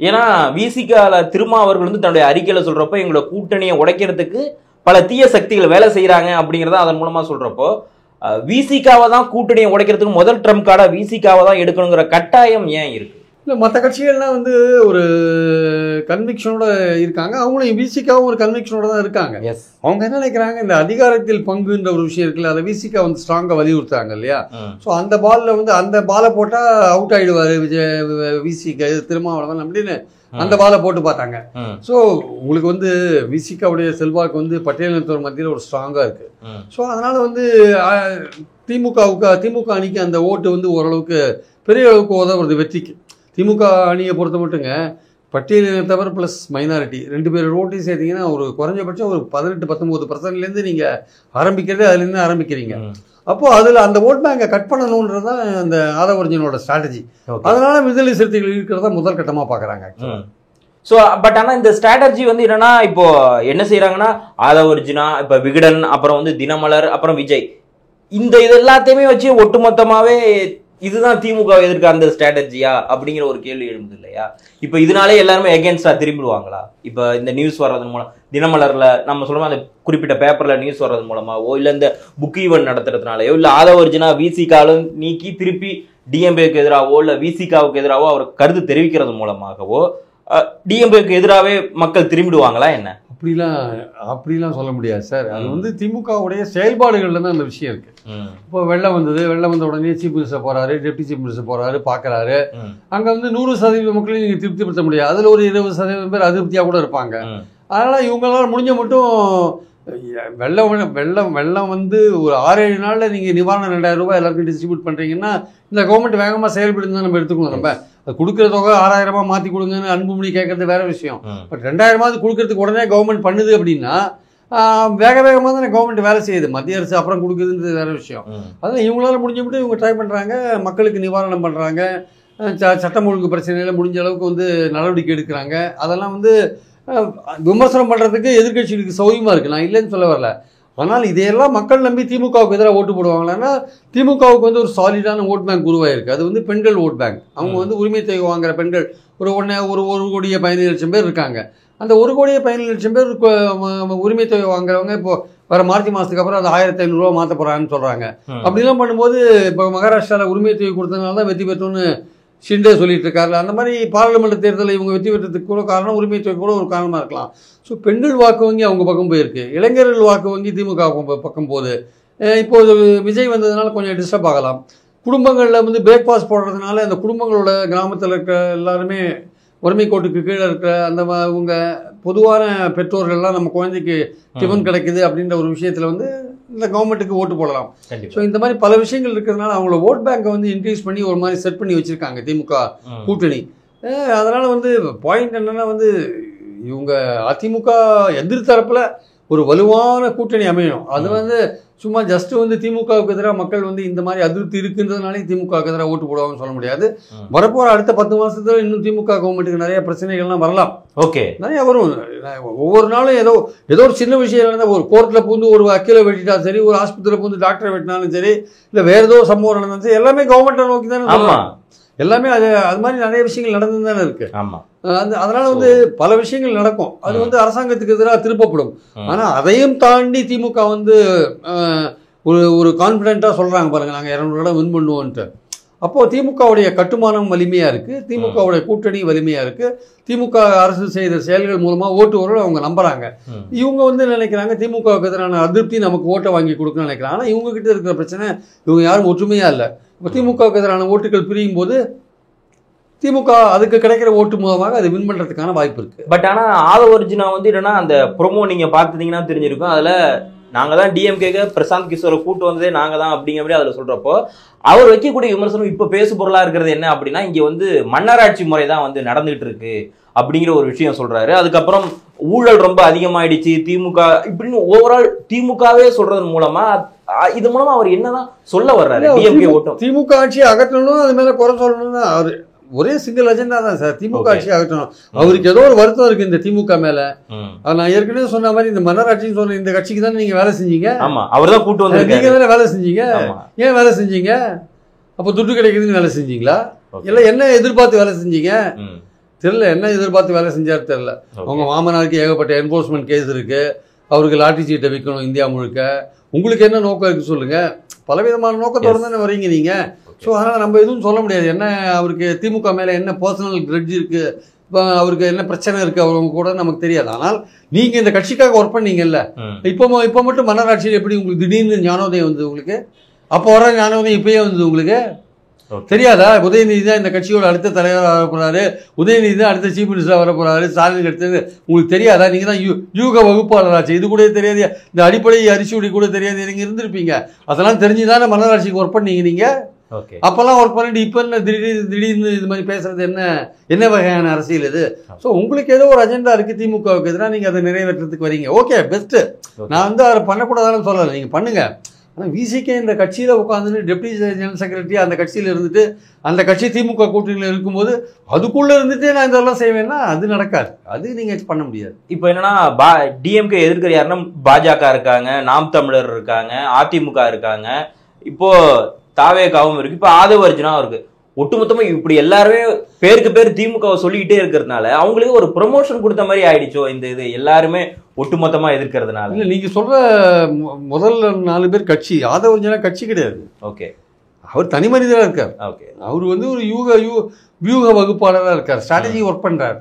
ஏன்னா விசிகால திருமாவர்கள் வந்து தன்னுடைய அறிக்கையில சொல்றப்போ எங்களோட கூட்டணியை உடைக்கிறதுக்கு பல தீய சக்திகள் வேலை செய்யறாங்க அப்படிங்கிறத அதன் மூலமா சொல்றப்போ விசிகாவை தான் கூட்டணியை உடைக்கிறதுக்கு முதல் ட்ரம்ப் கார்டா விசிகாவை தான் எடுக்கணுங்கிற கட்டாயம் ஏன் இருக்கு? இல்லை, மற்ற கட்சிகள்லாம் வந்து ஒரு கன்விக்ஷனோட இருக்காங்க, அவங்களும் விசிகாவும் ஒரு கன்விக்ஷனோட தான் இருக்காங்க. அவங்க என்ன நினைக்கிறாங்க, இந்த அதிகாரத்தில் பங்குன்ற ஒரு விஷயம் இருக்குல்ல, அதை விசிகா வந்து ஸ்ட்ராங்காக வலியுறுத்தாங்க இல்லையா. ஸோ அந்த பாலில் வந்து அந்த பாலை போட்டால் அவுட் ஆகிடுவார் விசிகா திருமாவளவன் அப்படின்னு அந்த பாலை போட்டு பார்த்தாங்க. ஸோ உங்களுக்கு வந்து விசிகாவுடைய செல்வாக்கு வந்து பட்டியலினத்தோர் மத்தியில் ஒரு ஸ்ட்ராங்காக இருக்கு. ஸோ அதனால வந்து திமுக அணிக்கு அந்த ஓட்டு வந்து ஓரளவுக்கு பெரிய அளவுக்கு உதவுறது வெற்றிக்கு. திமுக அணியை பொறுத்த மட்டுங்க பட்டியலினத்தவர் ப்ளஸ் மைனாரிட்டி 2 பேர் ஓட்டையும் சேர்த்திங்கன்னா ஒரு குறைஞ்சபட்சம் ஒரு 18-19% நீங்கள் ஆரம்பிக்கிறது அதுலேருந்து ஆரம்பிக்கிறீங்க. அப்போது அதில் அந்த ஓட் பேங்கை கட் பண்ணணுன்றது தான் அந்த ஆதவர்ஜனோட ஸ்ட்ராட்டஜி. அதனால விடுதலை சிறுத்தைகள் இருக்கிறதா முதல் கட்டமாக பார்க்குறாங்க. ஸோ பட் ஆனால் இந்த ஸ்ட்ராட்டஜி வந்து என்னன்னா இப்போ என்ன செய்யறாங்கன்னா ஆதவர்ஜினா, இப்போ விகடன், அப்புறம் வந்து தினமலர், அப்புறம் விஜய், இந்த இது எல்லாத்தையுமே வச்சு ஒட்டுமொத்தமாவே இதுதான் திமுக எதிர்க்க அந்த ஸ்ட்ராட்டஜியா அப்படிங்கிற ஒரு கேள்வி எழும்புது இல்லையா? இப்போ இதனாலே எல்லாருமே எகென்ஸ்டா திரும்பிடுவாங்களா? இப்போ இந்த நியூஸ் வர்றது மூலம், தினமலர்ல நம்ம சொல்லுவோம் அந்த குறிப்பிட்ட பேப்பர்ல நியூஸ் வர்றது மூலமாவோ, இல்லை இந்த புக் ஈவென்ட் நடத்துறதுனாலயோ, இல்லை ஆதவர்ஜினா விசிகாலும் நீக்கி திருப்பி டிஎம்கேக்கு எதிராகவோ இல்லை விசிகாவுக்கு எதிராகவோ அவர் கருத்து தெரிவிக்கிறது மூலமாகவோ டிஎம்கேக்கு எதிராகவே மக்கள் திரும்பிடுவாங்களா என்ன? அப்படிலாம் சொல்ல முடியாது சார். அது வந்து திமுகவுடைய செயல்பாடுகள்ல தான் அந்த விஷயம் இருக்கு. இப்போ வெள்ளம் வந்த உடனே சீஃப் மினிஸ்டர் போறாரு, டெப்டி சீஃப் மினிஸ்டர் போறாரு, பாக்குறாரு. அங்க வந்து 100% மக்களையும் நீங்க திருப்திப்படுத்த முடியாது. அதுல ஒரு 20% பேர் அதிருப்தியா கூட இருப்பாங்க. அதனால இவங்களால முடிஞ்ச மட்டும் வெள்ளம் வந்து ஒரு 6-7 நாள்ல நீங்க நிவாரணம் 2000 ரூபாய் எல்லாருக்கும் டிஸ்ட்ரிபியூட் பண்றீங்கன்னா இந்த கவர்மெண்ட் வேகமா செயல்படுன்னு தான் நம்ம எடுத்துக்கணும். நம்ம அது கொடுக்குற தொகை 6000 மாற்றி கொடுங்கன்னு அன்புமணி கேட்கறது வேற விஷயம். பட் 2000 கொடுக்கறதுக்கு உடனே கவர்மெண்ட் பண்ணுது அப்படின்னா வேகமாக தானே கவர்மெண்ட் வேலை செய்யுது. மத்திய அரசு அப்புறம் கொடுக்குதுன்றது வேற விஷயம். அதனால் இவங்களால முடிஞ்ச மட்டும் இவங்க ட்ரை பண்ணுறாங்க, மக்களுக்கு நிவாரணம் பண்ணுறாங்க, சட்டம் ஒழுங்கு பிரச்சனையில் முடிஞ்ச அளவுக்கு வந்து நடவடிக்கை எடுக்கிறாங்க. அதெல்லாம் வந்து விமர்சனம் பண்ணுறதுக்கு எதிர்கட்சிகளுக்கு சௌகரியமாக இருக்குது, நான் இல்லைன்னு சொல்ல வரல. ஆனால் இதையெல்லாம் மக்கள் நம்பி திமுகவுக்கு எதிராக ஓட்டு போடுவாங்களான்னா திமுகவுக்கு வந்து ஒரு சாலிடான ஓட் பேங்க் உருவாயிருக்கு. அது வந்து பெண்கள் ஓட் பேங்க். அவங்க வந்து உரிமை தொகை வாங்குற பெண்கள் ஒரு 1,15,00,000 பேர் இருக்காங்க. அந்த 1,15,00,000 பேர் உரிமை தொகை வாங்குறவங்க இப்போ வர மார்ச் மாதத்துக்கு அப்புறம் அது 1500 ரூபா மாற்ற போகிறாங்கன்னு சொல்கிறாங்க. அப்படிலாம் பண்ணும்போது இப்போ மகாராஷ்டிராவில் உரிமை தொகை கொடுத்ததுனால தான் வெற்றி பெற்றோன்னு ஷிண்டே சொல்லிட்டு இருக்காரு. அந்த மாதிரி பாராளுமன்ற தேர்தலில் இவங்க வெற்றி பெற்றதுக்கு கூட காரணம் உரிமை தொகை கூட ஒரு காரணமாக இருக்கலாம். ஸோ பெண்கள் வாக்கு வங்கி அவங்க பக்கம் போயிருக்கு, இளைஞர்கள் வாக்கு வங்கி திமுக பக்கம் போகுது. இப்போது விஜய் வந்ததுனால கொஞ்சம் டிஸ்டர்ப் ஆகலாம். குடும்பங்களில் வந்து பிரேக்ஃபாஸ்ட் போடுறதுனால அந்த குடும்பங்களோட கிராமத்தில் இருக்க எல்லாருமே வறுமை கோட்டுக்கு கீழே இருக்கிற அந்த உங்க பொதுவான பெற்றோர்கள்லாம் நம்ம குழந்தைக்கு டிஃபன் கிடைக்குது அப்படின்ற ஒரு விஷயத்தில் வந்து இந்த கவர்மெண்ட்டுக்கு ஓட்டு போடலாம். ஸோ இந்த மாதிரி பல விஷயங்கள் இருக்கிறதுனால அவங்கள ஓட் பேங்கை வந்து இன்க்ரீஸ் பண்ணி ஒரு மாதிரி செட் பண்ணி வச்சுருக்காங்க திமுக கூட்டணி. அதனால் வந்து பாயிண்ட் என்னென்னா வந்து இவங்க அதிமுக எதிர்த்தரப்பில் ஒரு வலுவான கூட்டணி அமையணும். அது வந்து சும்மா ஜஸ்ட் வந்து திமுகவுக்கு எதிராக மக்கள் வந்து இந்த மாதிரி அதிருப்தி இருக்குன்றதுனாலே திமுகவுக்கு எதிராக ஓட்டு போடுவாங்கன்னு சொல்ல முடியாது. வரப்போகிற அடுத்த 10 மாதத்துல இன்னும் திமுக கவர்மெண்ட்டுக்கு நிறைய பிரச்சனைகள்லாம் வரலாம். ஓகே, நிறைய வரும். ஒவ்வொரு நாளும் ஏதோ ஒரு சின்ன விஷயம் நடந்தால், ஒரு கோர்ட்டில் பூந்து ஒரு வக்கீலை வெட்டிட்டா சரி, ஒரு ஆஸ்பத்திரியில் பூந்து டாக்டரை வெட்டினாலும் சரி, இல்லை வேறு ஏதோ சம்பவம் நடந்தாலும் சரி, எல்லாமே கவர்மெண்ட்டை நோக்கி தானே. எல்லாமே அது மாதிரி நிறைய விஷயங்கள் நடந்து தானே இருக்கு. அதனால வந்து பல விஷயங்கள் நடக்கும். அது வந்து அரசாங்கத்துக்கு எதிராக திருப்பப்படும். ஆனா அதையும் தாண்டி திமுக வந்து ஒரு கான்பிடென்ட்டா சொல்றாங்க பாருங்க, நாங்க 200 இடம் வின் பண்ணுவோம்ட்டு. அப்போ திமுகவுடைய கட்டுமானம் வலிமையா இருக்கு, திமுகவுடைய கூட்டணி வலிமையா இருக்கு, திமுக அரசு செய்த செயல்கள் மூலமா ஓட்டு வரும் அவங்க நம்புறாங்க. இவங்க வந்து நினைக்கிறாங்க திமுகவுக்கு எதிரான அதிருப்தி நமக்கு ஓட்டை வாங்கி கொடுக்கணும்னு நினைக்கிறாங்க. ஆனா இவங்க கிட்ட இருக்கிற பிரச்சனை இவங்க யாரும் ஒற்றுமையா இல்லை. இப்போ திமுகவுக்கு எதிரான ஓட்டுகள் பிரியும் போது திமுக அதுக்கு கிடைக்கிற ஓட்டு மூலமாக அது வின் பண்றதுக்கான வாய்ப்பு இருக்கு. பட் ஆனா ஆதவர்ஜினா வந்து என்னன்னா அந்த ப்ரோமோ நீங்க பார்த்துட்டீங்கன்னா தெரிஞ்சிருக்கும், அதுல நாங்க தான் டிஎம்கேக்கு பிரசாந்த் கிஷோரை கூட்டு வந்ததே நாங்க தான் அப்படிங்கிற மாதிரி அதுல சொல்றப்போ அவர் வைக்கக்கூடிய விமர்சனம் இப்ப பேசு பொருளா இருக்கிறது என்ன அப்படின்னா, இங்க வந்து மன்னராட்சி முறை தான் வந்து நடந்துகிட்டு இருக்கு அப்படிங்கிற ஒரு விஷயம் சொல்றாரு. அதுக்கப்புறம் ஊழல் ரொம்ப அதிகமாயிடுச்சு திமுக இப்படின்னு ஓவரால் திமுகவே சொல்றதன் மூலமா இது மூலமா அவர் என்னதான் சொல்ல வர்றாரு? டிஎம்கே ஓட்டும் திமுக ஆட்சியை அகற்றணும், அது மேல குறை சொல்லணும்னா அவரு ஒரே சிங்கிள் அஜெண்டா தான் சார். திமுக ஆட்சி ஆகட்டும். அவருக்கு ஏதோ ஒரு வருத்தம் இருக்கு இந்த திமுக மேல. நான் ஏற்கனவே சொன்ன மாதிரி இந்த மன்னராட்சின்னு சொன்ன இந்த கட்சிக்கு தானே நீங்க வேலை செஞ்சீங்க. அவர்தான் கூட்டு வந்து நீங்க தானே வேலை செஞ்சீங்க. ஏன் வேலை செஞ்சீங்க? அப்போ துட்டு கிடைக்குதுன்னு வேலை செஞ்சீங்களா? இல்ல என்ன எதிர்பார்த்து வேலை செஞ்சீங்க? தெரியல என்ன எதிர்பார்த்து வேலை செஞ்சாரு தெரியல. அவங்க மாமனாருக்கு ஏகப்பட்ட என்ஃபோர்ஸ்மெண்ட் கேஸ் இருக்கு, அவருக்கு லாட்டரி சீட்டை விற்கணும் இந்தியா முழுக்க. உங்களுக்கு என்ன நோக்கம் இருக்கு சொல்லுங்க? பலவிதமான நோக்கத்தோடு தானே வரீங்க நீங்க. ஸோ அதனால் நம்ம எதுவும் சொல்ல முடியாது. என்ன அவருக்கு திமுக மேலே என்ன பர்சனல் கிரெட்ஜ் இருக்குது, இப்போ அவருக்கு என்ன பிரச்சனை இருக்குது அவங்க கூட நமக்கு தெரியாது. ஆனால் நீங்கள் இந்த கட்சிக்காக ஒர்க் பண்ணீங்கல்ல, இப்போ மட்டும் மன்னராட்சியில் எப்படி உங்களுக்கு திடீர்னு ஞானோதயம் வந்து உங்களுக்கு? அப்போ வர ஞானோதயம் இப்பயே வந்து உங்களுக்கு தெரியாதா? உதயநிதி தான் இந்த கட்சியோட அடுத்த தலைவராக வரப்போறாரு, உதயநிதி தான் அடுத்த சீஃப் மினிஸ்டராக வரப்போறாரு, ஸ்டாலின் அடுத்தது உங்களுக்கு தெரியாதா? நீங்கள் தான் யூக வகுப்பாளராச்சு, இது கூட தெரியாது, இந்த அடிப்படை அரிசியுடைய கூட தெரியாது, நீங்கள் இருந்திருப்பீங்க. அதெல்லாம் தெரிஞ்சுதானே மன்னராட்சிக்கு ஒர்க் பண்ணீங்க நீங்கள். அப்பெல்லாம் ஒர்க் பண்ணிட்டு இப்போ என்ன திடீர்னு இது மாதிரி பேசுறது என்ன வகையான அரசியல் இது? ஸோ உங்களுக்கு ஏதோ ஒரு அஜெண்டா இருக்கு திமுகவுக்கு எதிராக, நீங்க அதை நிறைவேற்றத்துக்கு வரீங்க. Okay, best. நான் வந்து அதை பண்ணக்கூடாதான்னு சொல்லலை, நீங்க பண்ணுங்க. ஆனால் விசிகே இந்த கட்சியில் உட்காந்துட்டு டெப்டி ஜெனரல் செக்ரட்டரி அந்த கட்சியில் இருந்துட்டு அந்த கட்சி திமுக கூட்டணியில் இருக்கும்போது அதுக்குள்ளே இருந்துட்டு நான் இதெல்லாம் செய்வேன்னா அது நடக்காது, அது நீங்கள் பண்ண முடியாது. இப்போ என்னன்னா டிஎம்கே எதிர்க்கிற யாருன்னா பாஜக இருக்காங்க, நாம் தமிழர் இருக்காங்க, அதிமுக இருக்காங்க, இப்போ தாவேகாவும் இருக்கு, இப்போ ஆதவ அர்ஜுனாவும் இருக்கு. ஒட்டுமொத்தமா இப்படி எல்லாருமே பேருக்கு பேர் திமுகவை சொல்லிக்கிட்டே இருக்கிறதுனால அவங்களுக்கு ஒரு ப்ரொமோஷன் கொடுத்த மாதிரி ஆயிடுச்சோ இந்த இது எல்லாருமே ஒட்டுமொத்தமா எதிர்க்கிறதுனால? இல்லை, நீங்க சொல்ற முதல் 4 பேர் கட்சி, ஆதவ அர்ஜுனா கட்சி கிடையாது. ஓகே, அவர் தனி மனிதராக இருக்கார். ஓகே, அவர் வந்து ஒரு வியூக வகுப்பாளராக இருக்கார், ஸ்ட்ராட்டஜி ஒர்க் பண்றார்.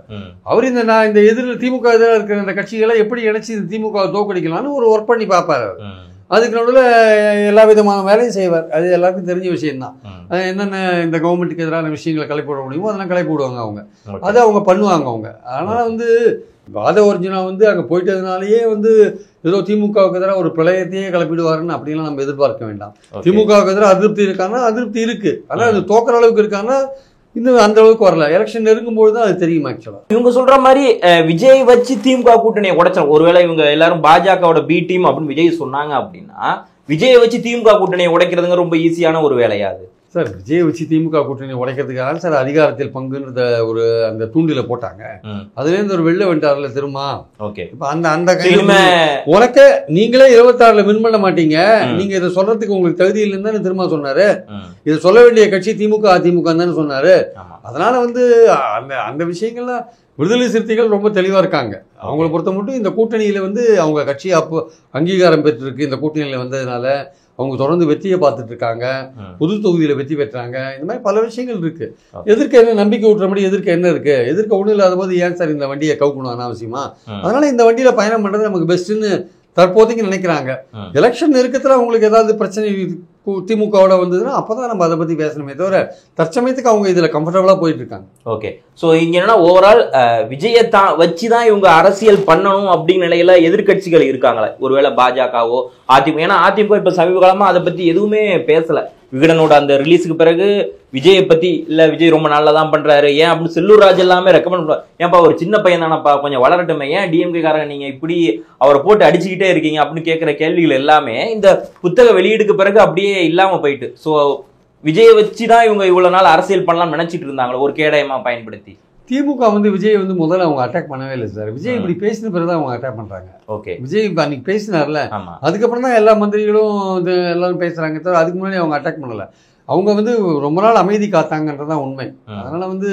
அவர் இந்த திமுக எதிராக இருக்கிற இந்த கட்சிகளை எப்படி இணைச்சி திமுக தோக்கடிக்கலாம்னு ஒரு ஒர்க் பண்ணி பார்ப்பார். அதுக்கு நடுவில் எல்லா விதமான வேலையும் செய்வார், அது எல்லாருக்கும் தெரிஞ்ச விஷயம்தான். என்னென்ன இந்த கவர்மெண்ட்டுக்கு எதிரான விஷயங்களை கிளப்பி விட முடியுமோ அதெல்லாம் கிளப்பி விடுவாங்க அவங்க, அதை அவங்க பண்ணுவாங்க அவங்க. அதனால் வந்து ஆதவ அர்ஜுனா வந்து அங்கே போயிட்டதுனாலேயே வந்து ஏதோ திமுகவுக்கு எதிராக ஒரு பிரளயத்தையே கிளப்பிடுவாருன்னு அப்படிலாம் நம்ம எதிர்பார்க்க வேண்டாம். திமுகவுக்கு எதிராக அதிருப்தி இருக்கான்னா அதிருப்தி இருக்கு, ஆனால் அது தோக்கிற அளவுக்கு இருக்கான்னா இன்னும் அந்த அளவுக்கு வரல. எலெக்ஷன் நெருங்கும்போது தான் அது தெரியும். ஆக்சுவலா இவங்க சொல்ற மாதிரி விஜய் வச்சு திமுக கூட்டணியை உடைச்சாங்க. ஒருவேளை இவங்க எல்லாரும் பாஜகவோட பி டீம் அப்படின்னு விஜய் சொன்னாங்க அப்படின்னா விஜயை வச்சு திமுக கூட்டணியை உடைக்கிறதுங்க ரொம்ப ஈஸியான ஒரு வேலையாது சார். விஜய் வச்சு திமுக கூட்டணி உடைக்கிறதுக்காக சார் அதிகாரத்தில் பங்குன்றத ஒரு அந்த தூண்டில போட்டாங்க. அதுலேருந்து ஒரு வெளில வந்துட்டார்ல திரும்ப. ஓகே, இப்போ அந்த உனக்கு நீங்களே 26ல் வின் பண்ண மாட்டீங்க, நீங்க இதை சொல்றதுக்கு உங்களுக்கு தகுதி இல்லைன்னு தானே திரும்ப சொன்னாரு. இதை சொல்ல வேண்டிய கட்சி திமுக அதிமுக தானே சொன்னாரு. அதனால வந்து அந்த விஷயங்கள்லாம் விடுதலை சிறுத்தைகள் ரொம்ப தெளிவா இருக்காங்க. அவங்கள பொறுத்த மட்டும் இந்த கூட்டணியில வந்து அவங்க கட்சி அப்போ அங்கீகாரம் பெற்றிருக்கு. இந்த கூட்டணியில வந்ததுனால அவங்க தொடர்ந்து வெற்றியை பார்த்துட்டு இருக்காங்க, புது தொகுதியில வெற்றி பெற்றாங்க. இந்த மாதிரி பல விஷயங்கள் இருக்கு. எதிர்க்க என்ன நம்பிக்கை ஊட்டுறபடி எதிர்க்க என்ன இருக்கு? எதிர்க்க ஒன்றும் இல்லாத போது ஏன் சார் இந்த வண்டியை கவுக்கணும் அனாவசியமா? அதனால இந்த வண்டியில பயணம் பண்றது நமக்கு பெஸ்ட்னு தற்போதைக்கு நினைக்கிறாங்க. எலெக்ஷன் நெருக்கத்துல அவங்களுக்கு ஏதாவது பிரச்சனை திமுகவோட வந்ததுன்னா அப்பதான் நம்ம அதை பத்தி பேசணுமே தவிர தற்சமயத்துக்கு அவங்க இதுல கம்ஃபர்டபுளா போயிட்டு இருக்காங்க. ஓகே, ஸோ இங்க என்னன்னா ஓவரால் விஜயை வச்சுதான் இவங்க அரசியல் பண்ணணும் அப்படிங்கிற நிலையில எதிர்கட்சிகள் இருக்காங்களா? ஒருவேளை பாஜகவோ அதிமுக, ஏன்னா அதிமுக இப்ப சமீப காலமா அதை பத்தி எதுவுமே பேசல. விகடனோட அந்த ரிலீஸுக்கு பிறகு விஜயை பத்தி இல்ல விஜய் ரொம்ப நல்லா தான் பண்றாரு, ஏன் அப்படின்னு செல்லூர் ராஜ் எல்லாமே ரெக்கமெண்ட் பண்ணுவாங்க. ஏன்ப்பா ஒரு சின்ன பையன் தானப்பா, கொஞ்சம் வளரட்டுமே, ஏன் டிஎம்கே காரங்க நீங்க இப்படி அவரை போட்டு அடிச்சுக்கிட்டே இருக்கீங்க அப்படின்னு கேட்கிற கேள்விகள் எல்லாமே இந்த புத்தக வெளியீடுக்கு பிறகு அப்படியே இல்லாம போயிட்டு. ஸோ விஜயை வச்சுதான் இவங்க இவ்வளவு நாள் அரசியல் பண்ணலாம்னு நினைச்சிட்டு இருந்தாங்களோ ஒரு கேடயமா பயன்படுத்தி. திமுக வந்து விஜய் வந்து முதல்ல அவங்க அட்டாக் பண்ணவே இல்லை சார். விஜய் இப்படி பேசின பிறகு அவங்க அட்டாக் பண்றாங்க. ஓகே, விஜய் அன்னைக்கு பேசினார்ல, அதுக்கப்புறம் தான் எல்லா மந்திரிகளும் எல்லாரும் பேசுறாங்க தவிர அதுக்கு முன்னாடி அவங்க அட்டாக் பண்ணல. அவங்க வந்து ரொம்ப நாள் அமைதி காத்தாங்கன்றதான் உண்மை. அதனால வந்து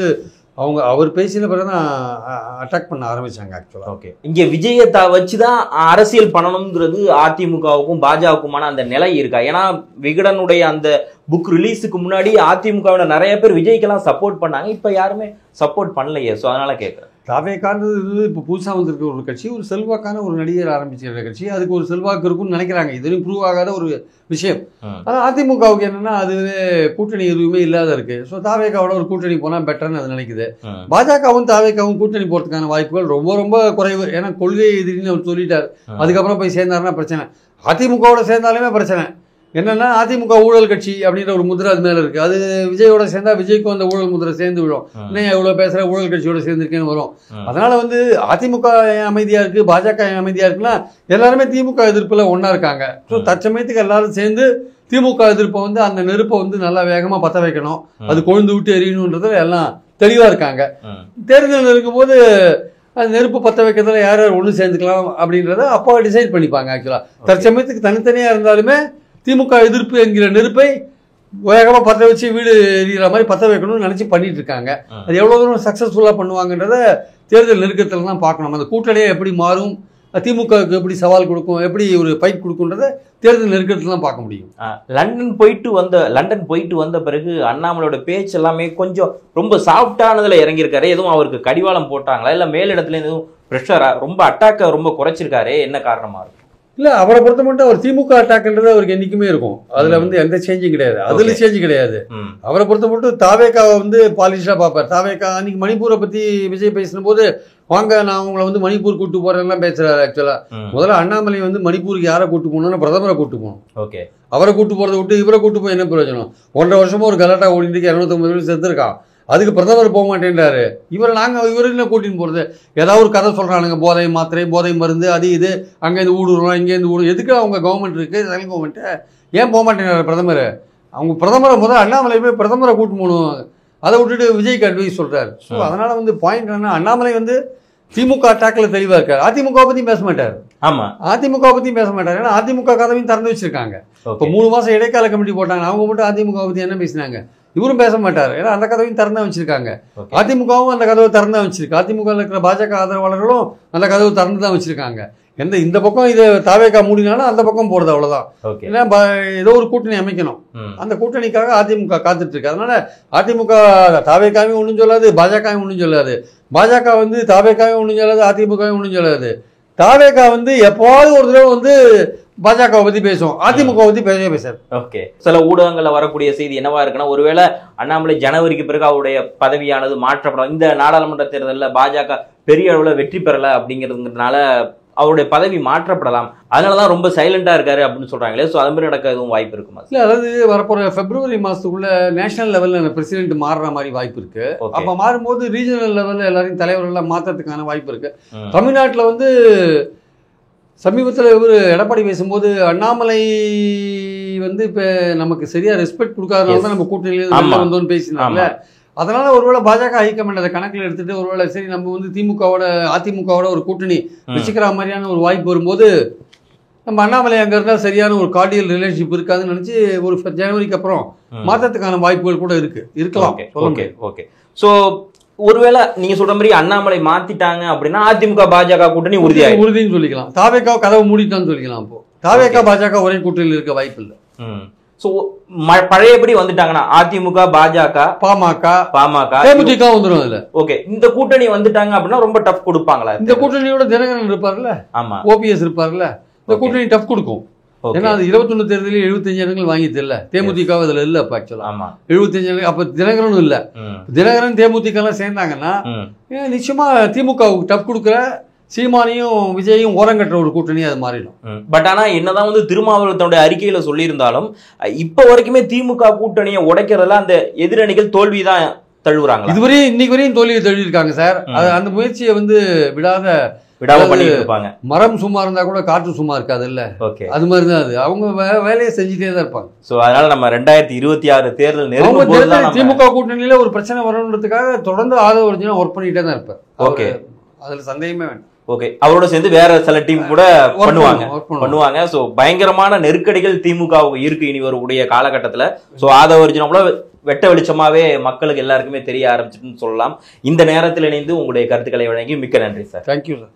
அவங்க அவர் பேசின பிறகுதான் அட்டாக் பண்ண ஆரம்பிச்சாங்க ஆக்சுவலா. ஓகே, இங்க விஜயை வச்சுதான் அரசியல் பண்ணணுங்கிறது அதிமுகவுக்கும் பாஜகவுக்குமான அந்த நிலை இருக்கா? ஏன்னா விகடனுடைய அந்த புக் ரிலீஸுக்கு முன்னாடி அதிமுகவோட நிறைய பேர் விஜய்க்கெல்லாம் சப்போர்ட் பண்ணாங்க, இப்ப யாருமே சப்போர்ட் பண்ணலையே. ஸோ அதனால கேட்குறேன். தாவேக்கான்றது இப்போ புதுசாக வந்திருக்க ஒரு கட்சி, ஒரு செல்வாக்கான ஒரு நடிகர் ஆரம்பிச்சிருக்க கட்சி, அதுக்கு ஒரு செல்வாக்கு இருக்குன்னு நினைக்கிறாங்க. இதுலையும் ப்ரூவ் ஆகாத ஒரு விஷயம். ஆனால் அதிமுகவுக்கு என்னன்னா அது கூட்டணி எதுவுமே இல்லாத இருக்கு. ஸோ தாவேக்காவோட ஒரு கூட்டணி போனால் பெட்டர்னு அது நினைக்குது. பாஜகவும் தாவேக்காவும் கூட்டணி போகிறதுக்கான வாய்ப்புகள் ரொம்ப ரொம்ப குறைவு. ஏன்னா கொள்கை எதிரின்னு அவர் சொல்லிட்டார். அதுக்கப்புறம் போய் சேர்ந்தாருன்னா பிரச்சனை. அதிமுகவோட சேர்ந்தாலுமே பிரச்சனை. என்னன்னா அதிமுக ஊழல் கட்சி அப்படின்ற ஒரு முதிரை அது மேல இருக்கு. அது விஜயோட சேர்ந்தா விஜய்க்கும் அந்த ஊழல் முதிரை சேர்ந்து விடும். இன்னும் எவ்வளவு பேசுற ஊழல் கட்சியோட சேர்ந்துருக்கேன்னு வரும். அதனால வந்து அதிமுக அமைதியா இருக்கு, பாஜக அமைதியா இருக்குன்னா எல்லாருமே திமுக எதிர்ப்புல ஒன்னா இருக்காங்க. ஸோ தற்சமயத்துக்கு எல்லாரும் சேர்ந்து திமுக எதிர்ப்பை வந்து அந்த நெருப்பை வந்து நல்லா வேகமா பத்த வைக்கணும், அது கொழுந்து விட்டு எரியணும்ன்றதுல எல்லாம் தெளிவா இருக்காங்க. தேர்தல் இருக்கும்போது அது நெருப்பு பற்ற வைக்கிறதுல யார் யார் ஒன்று சேர்ந்துக்கலாம் அப்படின்றத அப்போ டிசைட் பண்ணிப்பாங்க. ஆக்சுவலா தற்சமயத்துக்கு தனித்தனியா இருந்தாலுமே திமுக எதிர்ப்பு என்கிற நெருப்பை வேகமாக பற்ற வச்சு வீடு எரிகிற மாதிரி பற்ற வைக்கணும்னு நினச்சி பண்ணிட்டு இருக்காங்க. அது எவ்வளோ தூரம் சக்ஸஸ்ஃபுல்லாக பண்ணுவாங்கன்றத தேர்தல் நெருக்கத்தில் தான் பார்க்கணும். அந்த கூட்டணியே எப்படி மாறும், திமுகவுக்கு எப்படி சவால் கொடுக்கும், எப்படி ஒரு ஃபைட் கொடுக்குன்றத தேர்தல் நெருக்கத்தில் தான் பார்க்க முடியும். லண்டன் போயிட்டு வந்த பிறகு அண்ணாமலையோட பேச்சு எல்லாமே கொஞ்சம் ரொம்ப சாஃப்டானதுல இறங்கியிருக்காரு. எதுவும் அவருக்கு கடிவாளம் போட்டாங்களா, இல்லை மேலிடத்துல எதுவும் ப்ரெஷரா, ரொம்ப அட்டாக்க ரொம்ப குறைச்சிருக்காரு, என்ன காரணமா இருக்கும்? இல்லை, அவரை பொறுத்த மட்டும் அவர் திமுக அட்டாக்ன்றது அவருக்கு என்றைக்குமே இருக்கும். அதில் எந்த சேஞ்சும் கிடையாது, அதில் சேஞ்சு கிடையாது. அவரை பொறுத்த மட்டும் தாவேக்காவை பாலிஷாக பார்ப்பார். தாவேக்கா அன்னைக்கு மணிப்பூரை பற்றி விஜய் பேசினபோது, வாங்க நான் உங்களை மணிப்பூர் கூட்டு போறேன்லாம் பேசுறாரு. ஆக்சுவலாக முதல்ல அண்ணாமலை மணிப்பூருக்கு யாரை கூட்டு போகணும்னா பிரதமரை கூட்டு போகணும். ஓகே, அவரை கூட்டு போகிறத விட்டு இவரை கூட்டு போய் என்ன பிரயோஜனம்? 1.5 வருஷமா ஒரு கலாட்டா ஓடிட்டு 250 பேர் செத்துருக்கான். அதுக்கு பிரதமர் போக மாட்டேன்றாரு. இவருன்னு கூட்டின்னு போகிறது. ஏதாவது ஒரு கதை சொல்கிறானுங்க, போதை மாத்திரை, போதை மருந்து, அது இது, அங்கேருந்து ஊடுருவோம், இங்கேருந்து ஊடு. எதுக்கு அவங்க கவர்மெண்ட் இருக்குது, சென்ட்ரல் கவர்மெண்ட்டு ஏன் போக மாட்டேங்கிறாரு பிரதமர்? அவங்க பிரதமரை அண்ணாமலை போய் பிரதமரை கூட்டு போகணும். அதை விட்டுட்டு விஜய்க்கு அட்வைஸ் சொல்கிறார். ஸோ அதனால் பாயிண்ட் என்னன்னா, அண்ணாமலை திமுக அட்டாக்கில் தெளிவாக இருக்கார். அதிமுக பற்றியும் பேச மாட்டார். ஆமாம், அதிமுக பற்றியும் பேச மாட்டார். ஏன்னா அதிமுக கதவையும் திறந்து வச்சிருக்காங்க. இப்போ 3 மாதம் இடைக்கால கமிட்டி போட்டாங்க, அவங்க மட்டும் அதிமுக பற்றி என்ன பேசினாங்க? இவரும் பேச மாட்டார். ஏன்னா அந்த கதவையும் திறந்தா வச்சிருக்காங்க. அதிமுகவும் அந்த கதவை திறந்தா வச்சிருக்கு. அதிமுக இருக்கிற பாஜக ஆதரவாளர்களும் அந்த கதவை திறந்து தான் வச்சிருக்காங்க. இந்த பக்கம் இதை தாவேக்கா மூடினாலும் அந்த பக்கம் போறது, அவ்வளவுதான். ஏன்னா ஏதோ ஒரு கூட்டணி அமைக்கணும். அந்த கூட்டணிக்காக அதிமுக காத்துட்டு இருக்கு. அதனால அதிமுக தாவேக்காவையும் ஒன்றும் சொல்லாது, பாஜகவும் ஒன்றும் சொல்லாது. பாஜக தாவேக்காவையும் ஒன்றும் சொல்லாது, அதிமுகவும் ஒன்றும் சொல்லாது. தாவேக்கா எப்போவாவது ஒரு தடவை பாஜக பத்தி பேசும், அதிமுக பத்தி பேசாது. ஓகே, சில ஊடகங்கள்ல வரக்கூடிய செய்தி என்னவா இருக்குன்னா, ஒருவேளை அண்ணாமலை ஜனவரிக்கு பிறகு அவருடைய பதவியானது மாற்றப்படும், இந்த நாடாளுமன்ற தேர்தலில் பாஜக பெரிய அளவுல வெற்றி பெறல அப்படிங்கிறதுனால அவருடைய பதவி மாற்றப்படலாம், அதனாலதான் ரொம்ப சைலண்டா இருக்காரு அப்படின்னு சொல்றாங்களே. ஸோ அது மாதிரி நடக்க எதுவும் வாய்ப்பு இருக்குமா? இல்ல, அதாவது வரப்போற பிப்ரவரி மாசத்துக்குள்ள நேஷனல் லெவல்ல பிரசிடென்ட் மாறுற மாதிரி வாய்ப்பு இருக்கு. அப்ப மாறும்போது ரீஜனல் லெவல்ல எல்லாரையும் தலைவர்கள் மாற்றத்துக்கான வாய்ப்பு இருக்கு. தமிழ்நாட்டில் சமீபத்தில் இவர் எடப்பாடி பேசும்போது, அண்ணாமலை இப்போ நமக்கு சரியா ரெஸ்பெக்ட் கொடுக்காதனால தான் நம்ம கூட்டணியில வந்தோம்னு பேசினாங்க. அதனால ஒருவேளை பாஜக ஹைகமாண்ட் அதை கணக்கில் எடுத்துட்டு ஒருவேளை சரி நம்ம அதிமுகவோட ஒரு கூட்டணி வச்சுக்கிற மாதிரியான ஒரு வாய்ப்பு வரும்போது, நம்ம அண்ணாமலை அங்கே இருந்தால் சரியான ஒரு கார்டியல் ரிலேஷன்ஷிப் இருக்காதுன்னு நினச்சி ஒரு ஜனவரிக்கு அப்புறம் மாற்றத்துக்கான வாய்ப்புகள் கூட இருக்கலாம். Okay okay. ஸோ ஒருவேளை நீங்க சொல்ற மாதிரி அண்ணாமலை மாத்திட்டாங்க அப்படின்னா அதிமுக பாஜக கூட்டணி உறுதின்னு சொல்லிக்கலாம். தாவேக்கா கதவை மூடிட்டான்னு சொல்லிக்கலாம். அப்போ தாவேக்கா பாஜக ஒரே கூட்டணியில் இருக்க வாய்ப்பு இல்லை. சோ பழையபடி வந்துட்டாங்கன்னா அதிமுக பாஜக பாமக தேமுதிக வந்துடும் அதுல. ஓகே, இந்த கூட்டணி வந்துட்டாங்க அப்படின்னா ரொம்ப டஃப் கொடுப்பாங்களா? இந்த கூட்டணியோட தினகரன் இருப்பார்ல, ஆமா, ஓபிஎஸ் இருப்பார்ல, இந்த கூட்டணி டஃப் கொடுக்கும். ஏன்னா அது 21 தேர்தலில் 75 இடங்கள் வாங்கிட்டு இல்ல, தேமுதிக அதுல இல்ல. அப்ப ஆக்சுவலா 75 இடங்கள். அப்ப தினகரனும் இல்ல. தினகரன் தேமுதிக எல்லாம் சேர்ந்தாங்கன்னா நிச்சயமா திமுக டஃப் கொடுக்குற சீமானியும் விஜயும் ஓரங்கற்ற ஒரு கூட்டணி அது மாறிடும். பட் ஆனா என்னதான் திருமாவளவன் தன்னுடைய அறிக்கையில சொல்லியிருந்தாலும் இப்ப வரைக்குமே திமுக கூட்டணியை உடைக்கிறதுல அந்த எதிரணிகள் தோல்விதான் தழுவுறாங்க. இதுவரையும் இன்னைக்கு வரையும் தோல்வியை தழுவிருக்காங்க சார். அந்த முயற்சியை விடாம பண்ணிட்டு இருப்பாங்க. மரம் சும்மா இருந்தா கூட காற்று சும்மா இருக்காது இல்ல. அது மாதிரிதான் அது. அவங்க வேலையை செஞ்சுட்டே தான் இருப்பாங்க. சோ அதனால நம்ம 2026 தேர்தல் திமுக கூட்டணியில ஒரு பிரச்சனை வரணுன்றதுக்காக தொடர்ந்து ஆதரவு ஒர்க் பண்ணிட்டே தான் இருப்பார். ஓகே, அதுல சந்தேகமே வேண்டாம். ஓகே, அவரோட சேர்ந்து வேற சில டீம் கூட பண்ணுவாங்க. சோ பயங்கரமான நெருக்கடிகள் திமுக இருக்கு இனி வரக்கூடிய காலகட்டத்துல. சோ ஆதவர்ஜுனா கூட வெட்ட வெளிச்சமாவே மக்களுக்கு எல்லாருக்குமே தெரிய ஆரம்பிச்சுன்னு சொல்லலாம். இந்த நேரத்தில் இணைந்து உங்களுடைய கருத்துக்களை வழங்கி மிக்க நன்றி சார். Thank you sir.